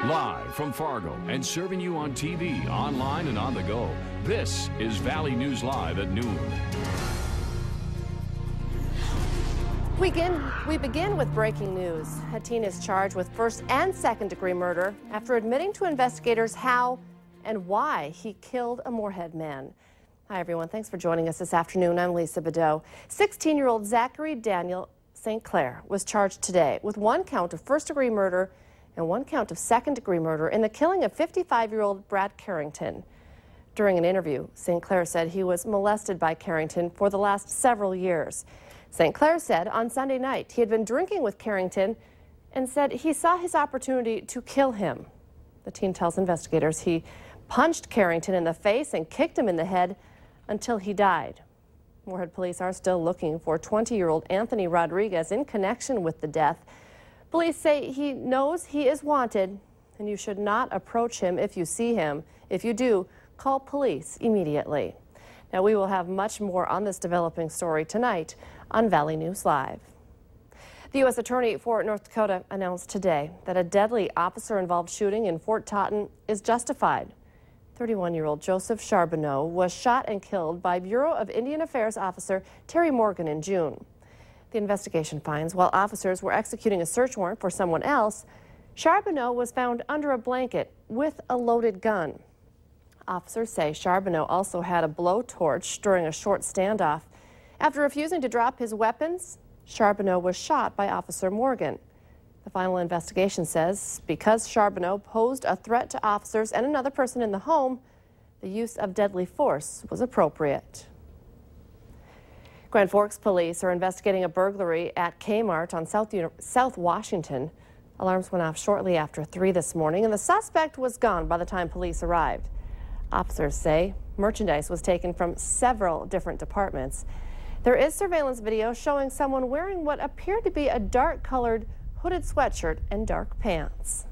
Live from Fargo and serving you on TV, online, and on the go. This is Valley News Live at noon. We begin with breaking news. A teen is charged with first and second-degree murder after admitting to investigators how and why he killed a Moorhead man. Hi, everyone. Thanks for joining us this afternoon. I'm Lisa Bedeau. 16-year-old Zachary Daniel St. Clair was charged today with one count of first-degree murder and one count of second-degree murder in the killing of 55-year-old Brad Carrington. During an interview, St. Clair said he was molested by Carrington for the last several years. St. Clair said on Sunday night he had been drinking with Carrington and said he saw his opportunity to kill him. The teen tells investigators he punched Carrington in the face and kicked him in the head until he died. Moorhead police are still looking for 20-year-old Anthony Rodriguez in connection with the death. Police say he knows he is wanted and you should not approach him if you see him. If you do, call police immediately. Now, we will have much more on this developing story tonight on Valley News Live. The U.S. Attorney for North Dakota announced today that a deadly officer-involved shooting in Fort Totten is justified. 31-year-old Joseph Charbonneau was shot and killed by Bureau of Indian Affairs officer Terry Morgan in June. The investigation finds while officers were executing a search warrant for someone else, Charbonneau was found under a blanket with a loaded gun. Officers say Charbonneau also had a blowtorch during a short standoff. After refusing to drop his weapons, Charbonneau was shot by Officer Morgan. The final investigation says because Charbonneau posed a threat to officers and another person in the home, the use of deadly force was appropriate. Grand Forks police are investigating a burglary at Kmart on South Washington. Alarms went off shortly after 3 this morning, and the suspect was gone by the time police arrived. Officers say merchandise was taken from several different departments. There is surveillance video showing someone wearing what appeared to be a dark-colored hooded sweatshirt and dark pants.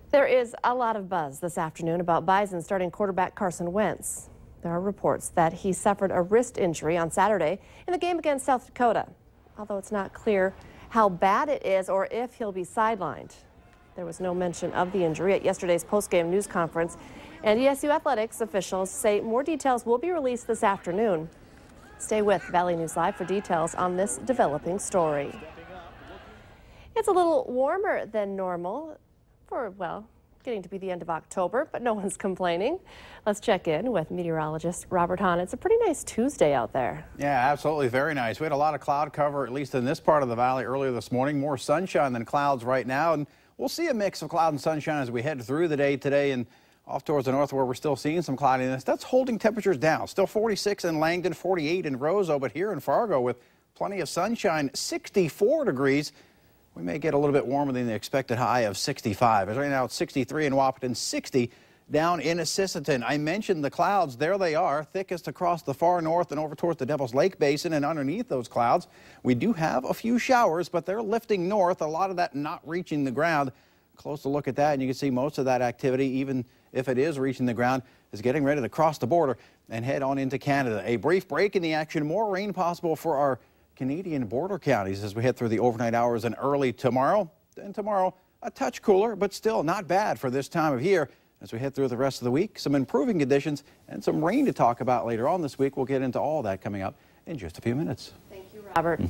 There is a lot of buzz this afternoon about Bison starting quarterback Carson Wentz. There are reports that he suffered a wrist injury on Saturday in the game against South Dakota, although it's not clear how bad it is or if he'll be sidelined. There was no mention of the injury at yesterday's postgame news conference, and ESU athletics officials say more details will be released this afternoon. Stay with Valley News Live for details on this developing story. It's a little warmer than normal for, well, getting to be the end of October, but no one's complaining. Let's check in with meteorologist Robert Hahn. It's a pretty nice Tuesday out there. Yeah, absolutely. Very nice. We had a lot of cloud cover, at least in this part of the valley earlier this morning. More sunshine than clouds right now, and we'll see a mix of cloud and sunshine as we head through the day today and off towards the north where we're still seeing some cloudiness. That's holding temperatures down. Still 46 in Langdon, 48 in Roseau, but here in Fargo with plenty of sunshine, 64 degrees. We may get a little bit warmer than the expected high of 65. As right now, it's 63 in Wahpeton, 60 down in Assistanton. I mentioned the clouds. There they are, thickest across the far north and over towards the Devil's Lake Basin. And underneath those clouds, we do have a few showers, but they're lifting north. A lot of that not reaching the ground. Close to look at that, and you can see most of that activity, even if it is reaching the ground, is getting ready to cross the border and head on into Canada. A brief break in the action. More rain possible for our Canadian border counties as we head through the overnight hours and early tomorrow. Then tomorrow, a touch cooler, but still not bad for this time of year. As we head through the rest of the week, some improving conditions and some rain to talk about later on this week. We'll get into all that coming up in just a few minutes. Thank you, Robert.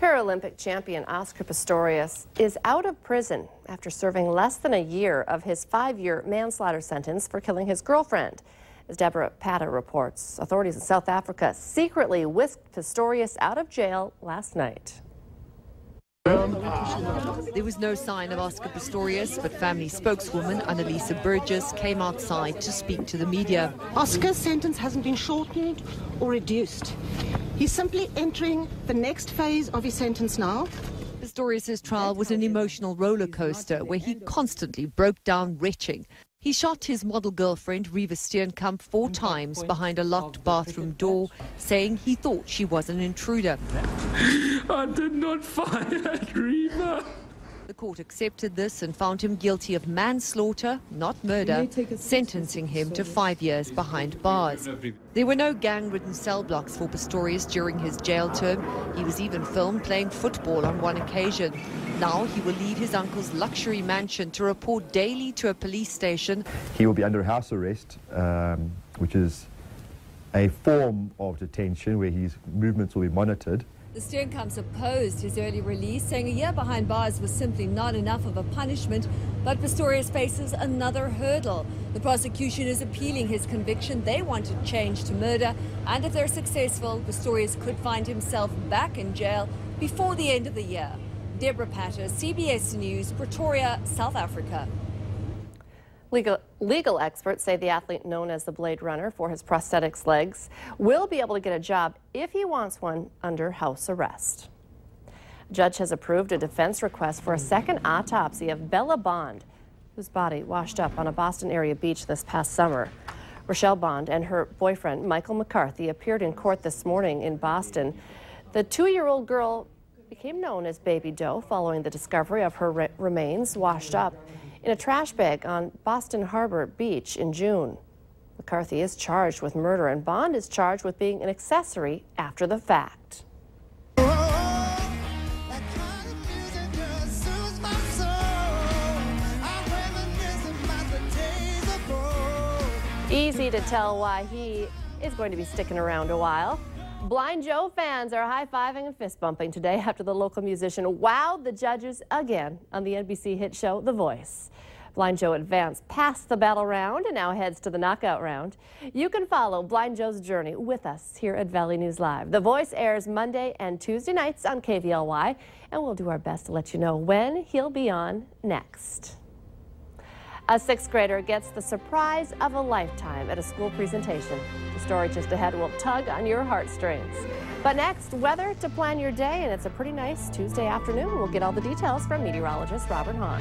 Paralympic champion Oscar Pistorius is out of prison after serving less than a year of his 5-year manslaughter sentence for killing his girlfriend. As Deborah Pata reports, authorities in South Africa secretly whisked Pistorius out of jail last night. There was no sign of Oscar Pistorius, but family spokeswoman Annalisa Burgess came outside to speak to the media. Oscar's sentence hasn't been shortened or reduced. He's simply entering the next phase of his sentence now. Pistorius' trial was an emotional roller coaster where he constantly broke down retching. He shot his model girlfriend, Reva Steenkamp, 4 times behind a locked bathroom door, saying he thought she was an intruder. I did not fire at Reva. The court accepted this and found him guilty of manslaughter, not murder, sentencing him to 5 years behind bars. There were no gang-ridden cell blocks for Pistorius during his jail term. He was even filmed playing football on one occasion. Now he will leave his uncle's luxury mansion to report daily to a police station. He will be under house arrest, which is a form of detention where his movements will be monitored. The Steenkamps opposed his early release, saying a year behind bars was simply not enough of a punishment. But Pistorius faces another hurdle. The prosecution is appealing his conviction. They wanted change to murder, and if they're successful, Pistorius could find himself back in jail before the end of the year. Deborah Patter, CBS News, Pretoria, South Africa. Legal experts say the athlete known as the Blade Runner for his prosthetics legs will be able to get a job if he wants one under house arrest. A judge has approved a defense request for a second autopsy of Bella Bond, whose body washed up on a Boston area beach this past summer. Rochelle Bond and her boyfriend, Michael McCarthy, appeared in court this morning in Boston. The 2-year-old girl became known as Baby Doe following the discovery of her remains washed up in a trash bag on Boston Harbor Beach in June. McCarthy is charged with murder and Bond is charged with being an accessory after the fact. Easy to tell why he is going to be sticking around a while. Blind Joe fans are high-fiving and fist-bumping today after the local musician wowed the judges again on the NBC hit show The Voice. Blind Joe advanced past the battle round and now heads to the knockout round. You can follow Blind Joe's journey with us here at Valley News Live. The Voice airs Monday and Tuesday nights on KVLY, and we'll do our best to let you know when he'll be on next. A 6th grader gets the surprise of a lifetime at a school presentation. The story just ahead will tug on your heartstrings. But next, weather to plan your day, and it's a pretty nice Tuesday afternoon. We'll get all the details from meteorologist Robert Hahn.